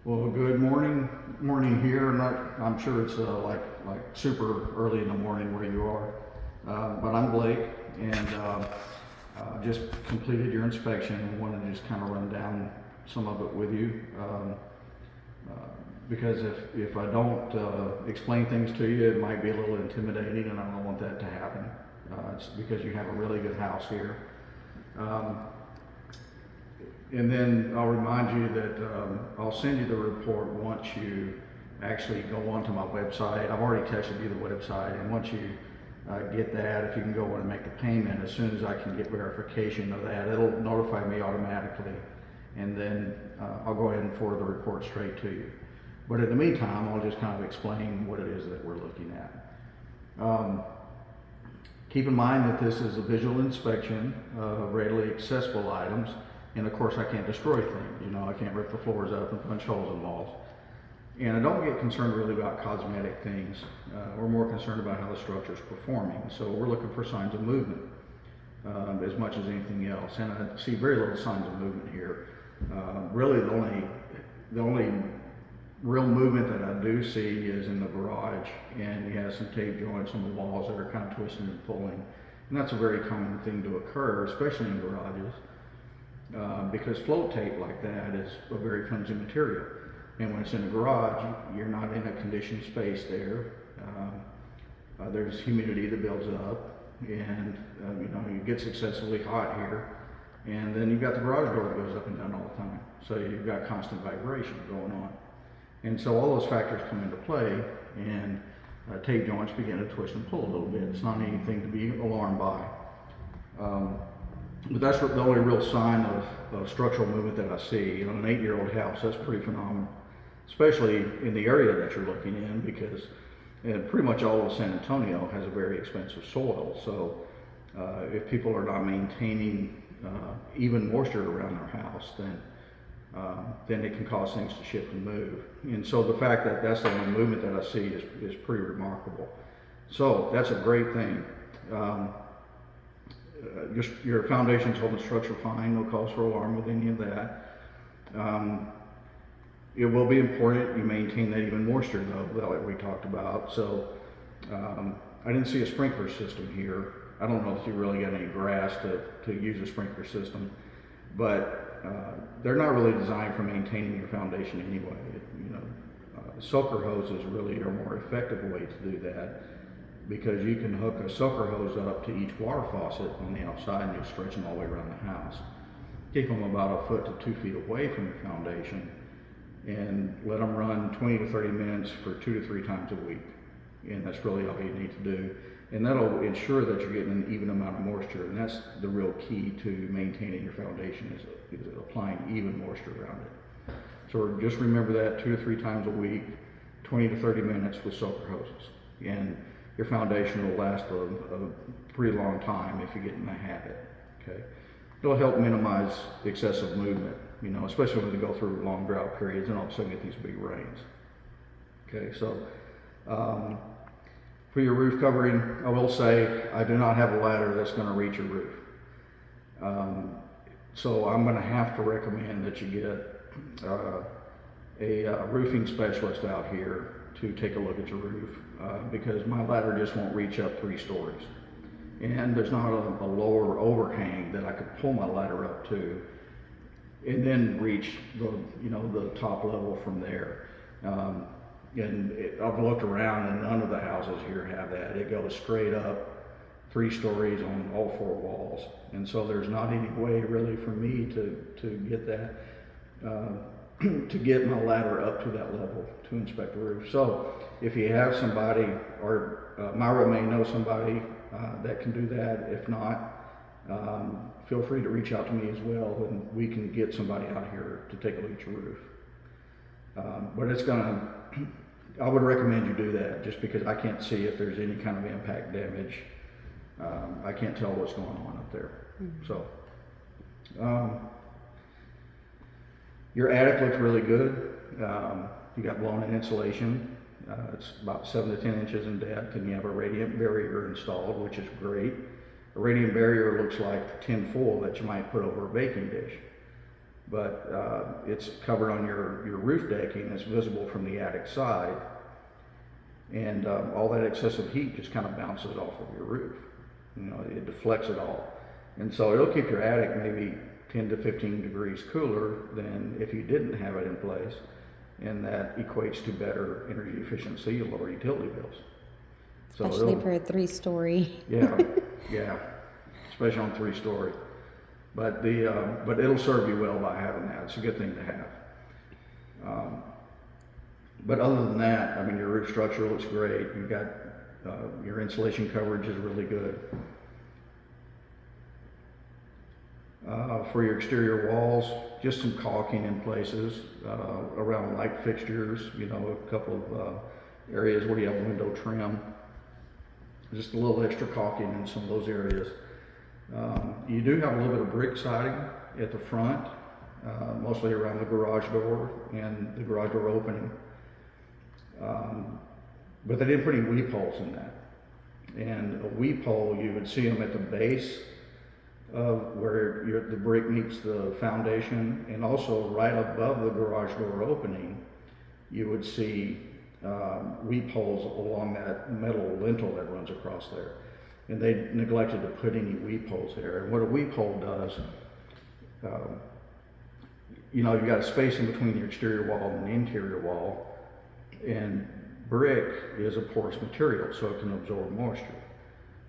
Well, good morning here. I'm sure it's like super early in the morning where you are, but I'm Blake, and just completed your inspection and wanted to just kind of run down some of it with you. Uh, because if I don't explain things to you, it might be a little intimidating, and I don't want that to happen. It's because you have a really good house here. Um, And then I'll remind you that I'll send you the report once you actually go onto my website. I've already texted you the website, and once you get that, if you can go in and make the payment, as soon as I can get verification of that, it'll notify me automatically, and then I'll go ahead and forward the report straight to you. But in the meantime, I'll just kind of explain what it is that we're looking at. Keep in mind that this is a visual inspection of readily accessible items. And of course, I can't destroy things. You know, I can't rip the floors up and punch holes in walls. And I don't get concerned really about cosmetic things. We're more concerned about how the structure is performing. So we're looking for signs of movement as much as anything else. And I see very little signs of movement here. Really, the only real movement that I do see is in the garage, and you have some tape joints on the walls that are kind of twisting and pulling. And that's a very common thing to occur, especially in garages. Because float tape like that is a very flimsy material. And when it's in a garage, you're not in a conditioned space there. There's humidity that builds up, and you know, it gets excessively hot here. And then you've got the garage door that goes up and down all the time. So you've got constant vibration going on. And so all those factors come into play, and tape joints begin to twist and pull a little bit. It's not anything to be alarmed by. But that's the only real sign of structural movement that I see. You know, an 8-year-old house, that's pretty phenomenal, especially in the area that you're looking in, because pretty much all of San Antonio has a very expensive soil. So if people are not maintaining even moisture around their house, then it can cause things to shift and move. And so the fact that that's the only movement that I see is pretty remarkable. So that's a great thing. Your foundation's holding structure fine, no cause for alarm with any of that. It will be important you maintain that even moisture though, like we talked about. So I didn't see a sprinkler system here. I don't know if you really got any grass to use a sprinkler system, but they're not really designed for maintaining your foundation anyway. You know, soaker hoses really are a more effective way to do that, because you can hook a soaker hose up to each water faucet on the outside and just stretch them all the way around the house. Keep them about 1 foot to 2 feet away from your foundation, and let them run 20 to 30 minutes for 2 to 3 times a week. And that's really all you need to do. And that'll ensure that you're getting an even amount of moisture. And that's the real key to maintaining your foundation, is applying even moisture around it. So just remember that 2 to 3 times a week, 20 to 30 minutes with soaker hoses. And your foundation will last a pretty long time if you get in the habit. Okay, it'll help minimize excessive movement, you know, especially when you go through long drought periods and all of a sudden get these big rains. Okay, so for your roof covering, I will say I do not have a ladder that's going to reach your roof. So I'm going to have to recommend that you get a roofing specialist out here to take a look at your roof, because my ladder just won't reach up 3 stories. And there's not a lower overhang that I could pull my ladder up to and then reach the top level from there. I've looked around and none of the houses here have that. It goes straight up 3 stories on all 4 walls. And so there's not any way really for me to get that, to get my ladder up to that level to inspect the roof. So if you have somebody, or Myra may know somebody that can do that. If not, feel free to reach out to me as well, and we can get somebody out here to take a look at your roof. But I would recommend you do that, just because I can't see if there's any kind of impact damage. I can't tell what's going on up there. Mm-hmm. So your attic looks really good. You got blown-in insulation. It's about 7 to 10 inches in depth, and you have a radiant barrier installed, which is great. A radiant barrier looks like tin foil that you might put over a baking dish. but it's covered on your roof decking. It's visible from the attic side, and all that excessive heat just kind of bounces off of your roof. You know, it deflects it all, and so it'll keep your attic maybe 10 to 15 degrees cooler than if you didn't have it in place, and that equates to better energy efficiency and lower utility bills. So especially for a 3-story. Yeah, yeah, especially on 3-story. But but it'll serve you well by having that. It's a good thing to have. But other than that, I mean, your roof structure looks great. You've got your insulation coverage is really good. For your exterior walls, just some caulking in places around light fixtures. You know, a couple of areas where you have window trim. Just a little extra caulking in some of those areas. You do have a little bit of brick siding at the front, mostly around the garage door and the garage door opening. But they didn't put any weep holes in that. And a weep hole, you would see them at the base of where the brick meets the foundation, and also right above the garage door opening, you would see weep holes along that metal lintel that runs across there. And they neglected to put any weep holes there. And what a weep hole does, you know, you've got a space in between your exterior wall and the interior wall, and brick is a porous material, so it can absorb moisture.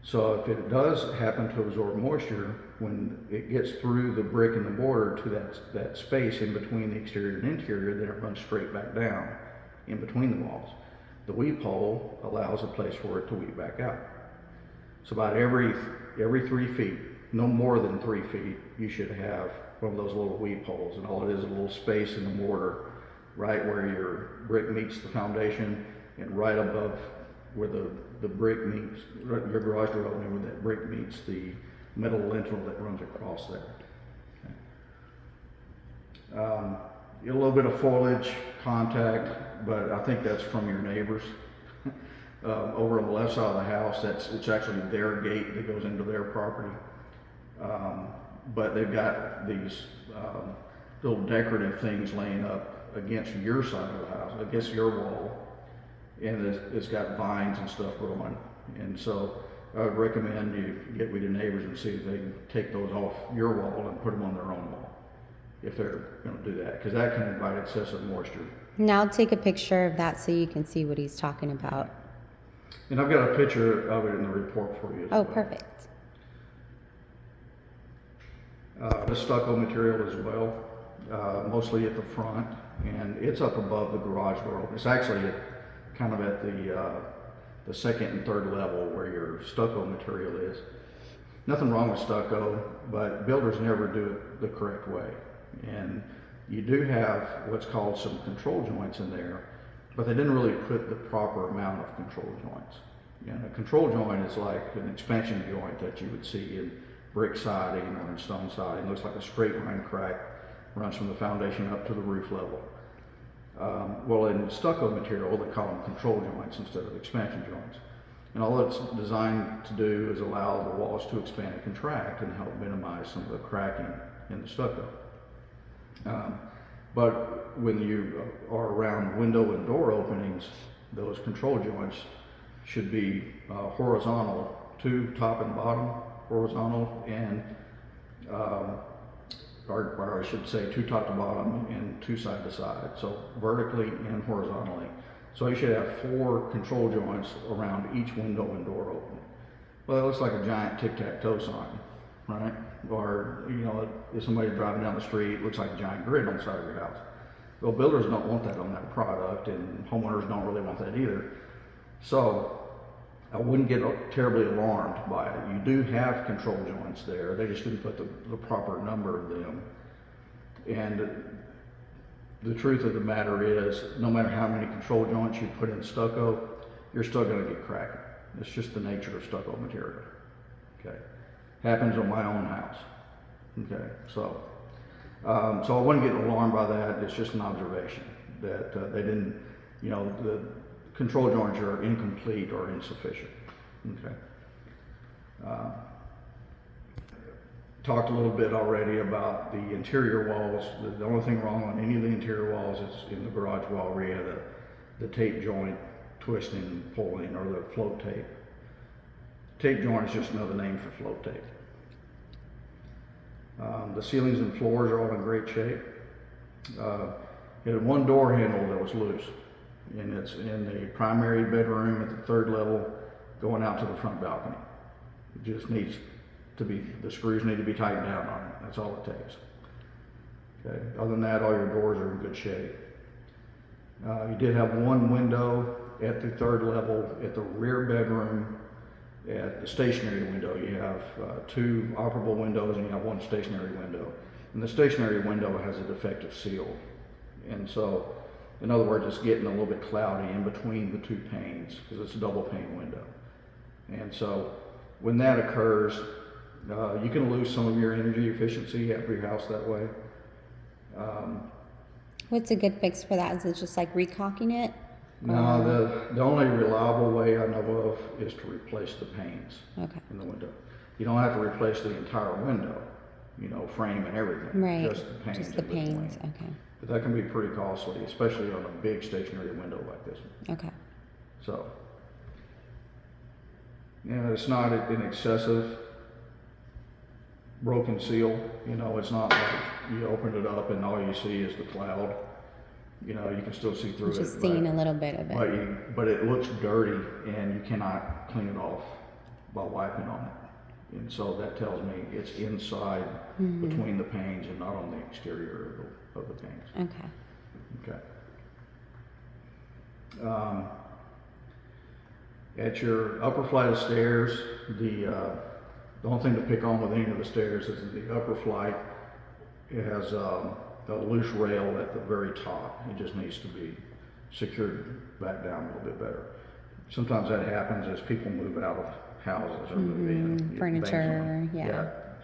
So if it does happen to absorb moisture, when it gets through the brick and the mortar to that space in between the exterior and interior, then it runs straight back down in between the walls. The weep hole allows a place for it to weep back out. So about every 3 feet, no more than 3 feet, you should have one of those little weep holes, and all it is a little space in the mortar right where your brick meets the foundation, and right above where the brick meets your garage door opening, where that brick meets the metal lintel that runs across there. Okay. A little bit of foliage contact, but I think that's from your neighbors. Over on the left side of the house, it's actually their gate that goes into their property. But they've got these little decorative things laying up against your side of the house, against your wall, and it's got vines and stuff growing. And so I would recommend you get with your neighbors and see if they can take those off your wall and put them on their own wall, if they're going to do that, because that can invite excessive moisture. Now I'll take a picture of that so you can see what he's talking about. And I've got a picture of it in the report for you as well. Perfect. The stucco material as well, mostly at the front, and it's up above the garage door. It's actually kind of at the second and third level where your stucco material is. Nothing wrong with stucco, but builders never do it the correct way. And you do have what's called some control joints in there, but they didn't really put the proper amount of control joints. And a control joint is like an expansion joint that you would see in brick siding or in stone siding. It looks like a straight line crack, runs from the foundation up to the roof level. Well, in stucco material, they call them control joints instead of expansion joints. And all it's designed to do is allow the walls to expand and contract and help minimize some of the cracking in the stucco. But when you are around window and door openings, those control joints should be horizontal, 2 top and bottom, horizontal, and or I should say 2 top to bottom and 2 side to side, so vertically and horizontally. So you should have 4 control joints around each window and door opening. Well, it looks like a giant tic-tac-toe sign, right? Or, you know, if somebody's driving down the street, it looks like a giant grid on the side of your house. Well, builders don't want that on that product, and homeowners don't really want that either. So I wouldn't get terribly alarmed by it. You do have control joints there. They just didn't put the proper number of them. And the truth of the matter is, no matter how many control joints you put in stucco, you're still going to get cracking. It's just the nature of stucco material. Okay, happens on my own house. Okay, so I wouldn't get alarmed by that. It's just an observation that they didn't, you know, the control joints are incomplete or insufficient. Okay. talked a little bit already about the interior walls. The only thing wrong on any of the interior walls is in the garage wall where you have the tape joint twisting, pulling, or the float tape. Tape joint is just another name for float tape. The ceilings and floors are all in great shape. It had one door handle that was loose, and it's in the primary bedroom at the 3rd level going out to the front balcony. It just needs to be, the screws need to be tightened down on it. That's all it takes. Okay. Other than that, all your doors are in good shape. You did have one window at the 3rd level at the rear bedroom. At the stationary window, you have 2 operable windows and you have 1 stationary window. And the stationary window has a defective seal. And so, in other words, it's getting a little bit cloudy in between the 2 panes because it's a double pane window. And so, when that occurs, you can lose some of your energy efficiency at your house that way. What's a good fix for that? Is it just like recocking it? No, the only reliable way I know of is to replace the panes in the window. You don't have to replace the entire window, you know, frame and everything. Right. Just the panes. Just the panes. Okay. But that can be pretty costly, especially on a big stationary window like this one. Okay. So, you know, it's not an excessive broken seal. You know, it's not like you open it up and all you see is the cloud. You know, you can still see through it. Just seeing a little bit of it. But it looks dirty and you cannot clean it off by wiping on it. And so that tells me it's inside between the panes and not on the exterior of the panes. Okay. Okay. At your upper flight of stairs, the only thing to pick on with any of the stairs is the upper flight. It has a loose rail at the very top. It just needs to be secured back down a little bit better. Sometimes that happens as people move out of houses or move in. Furniture,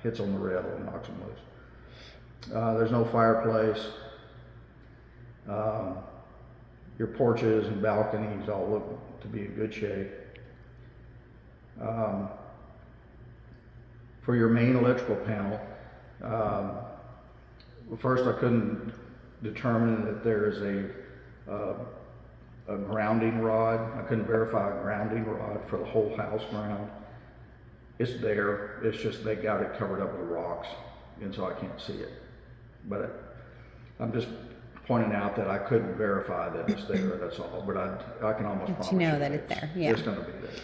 Hits on the rail and knocks them loose. There's no fireplace. Your porches and balconies all look to be in good shape. For your main electrical panel, first I couldn't determine that there is a grounding rod. I couldn't verify a grounding rod for the whole house ground. It's there, it's just they got it covered up with rocks, and so I can't see it. But I'm just pointing out that I couldn't verify that it's there, that's all. But I can almost promise you know that it's there, yeah. It's gonna be there,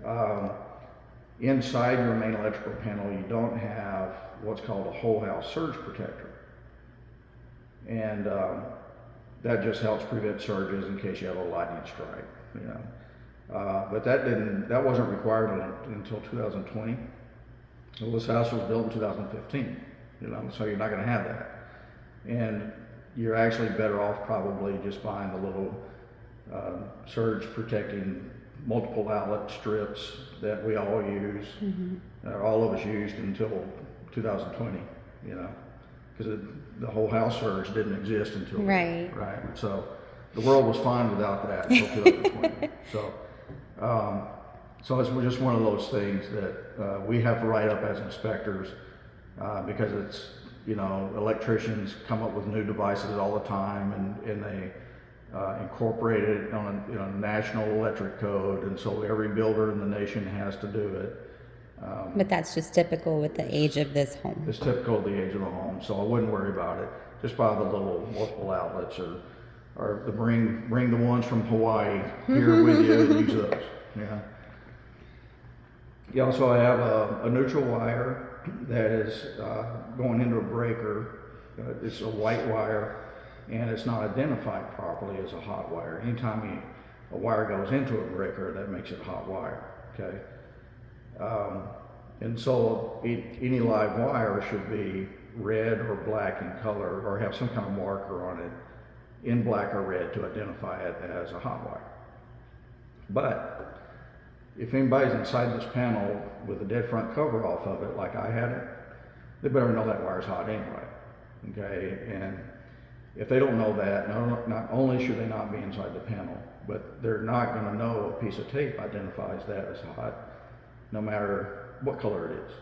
yeah. Inside your main electrical panel, you don't have what's called a whole house surge protector. And that just helps prevent surges in case you have a lightning strike, you know. But that wasn't required until 2020. Well, this house was built in 2015, you know, so you're not gonna have that. And you're actually better off probably just buying the little surge protecting multiple outlet strips that we all use, all of us used until 2020, you know, because the whole house surge didn't exist until right. So the world was fine without that until 2020. So it's just one of those things that we have to write up as inspectors because it's, you know, electricians come up with new devices all the time and they incorporate it on a national electric code, and so every builder in the nation has to do it. But that's just typical with the age of this home. It's typical of the age of the home, so I wouldn't worry about it. Just buy the little multiple outlets or bring the ones from Hawaii here with you and use those. Yeah. You also have a neutral wire that is going into a breaker. It's a white wire and it's not identified properly as a hot wire. Anytime a wire goes into a breaker, that makes it a hot wire, okay? And so any live wire should be red or black in color or have some kind of marker on it in black or red to identify it as a hot wire. But if anybody's inside this panel with a dead front cover off of it, like I had it, they better know that wire's hot anyway, okay? And if they don't know that, not only should they not be inside the panel, but they're not gonna know a piece of tape identifies that as hot, no matter what color it is,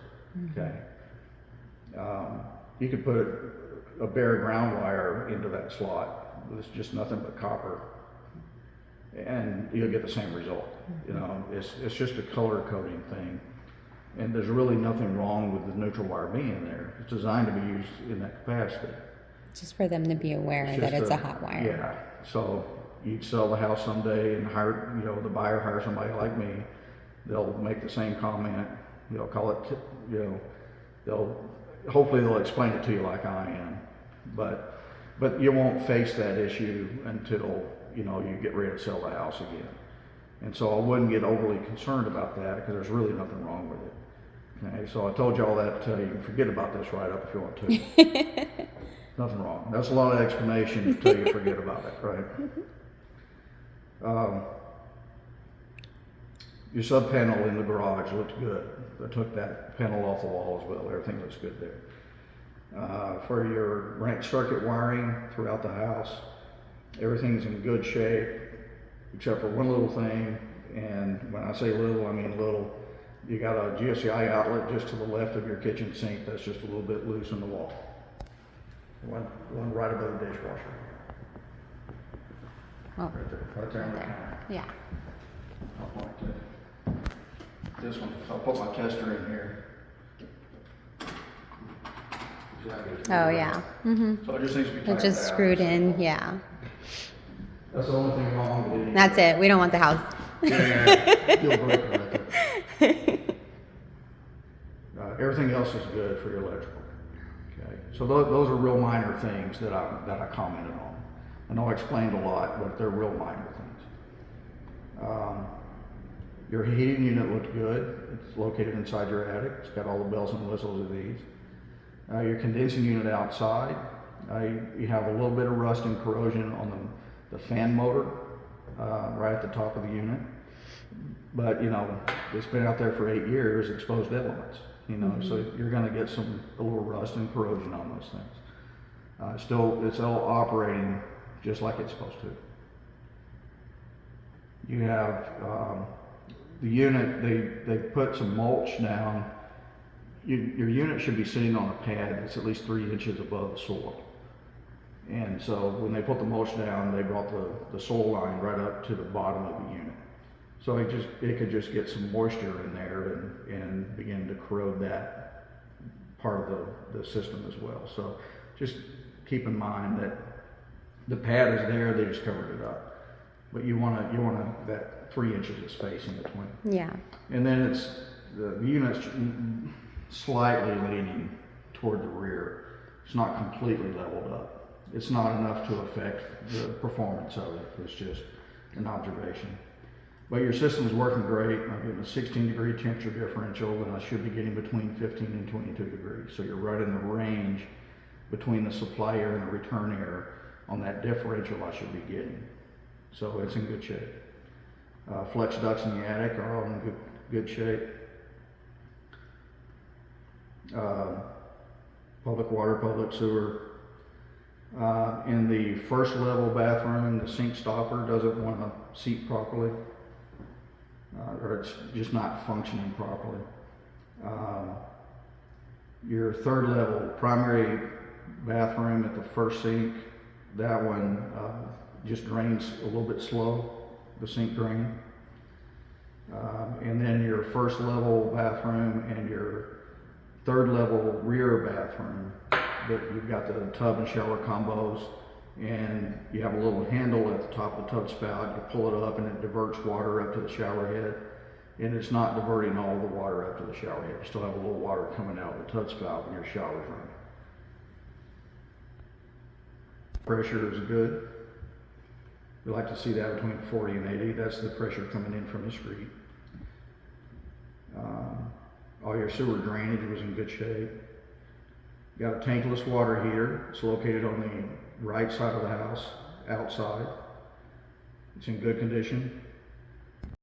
okay? You could put a bare ground wire into that slot. It's just nothing but copper, and you'll get the same result. You know, it's just a color coding thing, and there's really nothing wrong with the neutral wire being there. It's designed to be used in that capacity. Just for them to be aware that it's a hot wire. Yeah. So you'd sell the house someday and hire, you know, the buyer hire somebody like me. They'll make the same comment. They'll call it, you know, hopefully they'll explain it to you like I am. But you won't face that issue until, you know, you get ready to sell the house again. And so I wouldn't get overly concerned about that because there's really nothing wrong with it. Okay, so I told you all that to tell you, you can forget about this write up if you want to. Nothing wrong. That's a lot of explanation until you forget about it, right? Your sub panel in the garage looked good. I took that panel off the wall as well. Everything looks good there. For your branch circuit wiring throughout the house, everything's in good shape except for one little thing. And when I say little, I mean little. You got a GFCI outlet just to the left of your kitchen sink that's just a little bit loose in the wall. One right above the dishwasher. Oh, Right there on the counter. yeah. I'll point to this one. So I'll put my tester in here. Oh, yeah. Mm-hmm. So it just needs to be It tightened just down. screwed in, yeah. That's the only thing wrong with it. That's it. We don't want the house. Yeah, deal breaker right there. Everything else is good for your electrical. Okay, so those are real minor things that I commented on. I know I explained a lot, but they're real minor things. Your heating unit looked good. It's located inside your attic. It's got all the bells and whistles it needs. Your condensing unit outside, you have a little bit of rust and corrosion on the fan motor right at the top of the unit. But you know, it's been out there for 8 years, exposed elements. You know, so you're going to get a little rust and corrosion on those things. It's all operating just like it's supposed to. You have the unit. They put some mulch down. Your unit should be sitting on a pad that's at least 3 inches above the soil. And so when they put the mulch down, they brought the soil line right up to the bottom of the unit. So it could just get some moisture in there and begin to corrode that part of the system as well. So just keep in mind that the pad is there, they just covered it up. But you want that 3 inches of space in between. Yeah. And then the unit's slightly leaning toward the rear. It's not completely leveled up. It's not enough to affect the performance of it. It's just an observation. But your system's working great. I'm getting a 16-degree temperature differential, and I should be getting between 15 and 22 degrees. So you're right in the range between the supply air and the return air on that differential I should be getting. So it's in good shape. Flex ducts in the attic are all in good shape. Public water, public sewer. In the first level bathroom, the sink stopper doesn't want to seat properly. Or it's just not functioning properly. Your third level primary bathroom at the first sink, that one just drains a little bit slow, the sink drain. And then your first level bathroom and your third level rear bathroom, that you've got the tub and shower combos, and you have a little handle at the top of the tub spout. You pull it up and it diverts water up to the shower head, and it's not diverting all the water up to the shower head. You still have a little water coming out of the tub spout when your shower's running. Pressure is good. We like to see that between 40 and 80. That's the pressure coming in from the street. All your sewer drainage was in good shape. You got a tankless water heater. It's located on the right side of the house, outside. It's in good condition.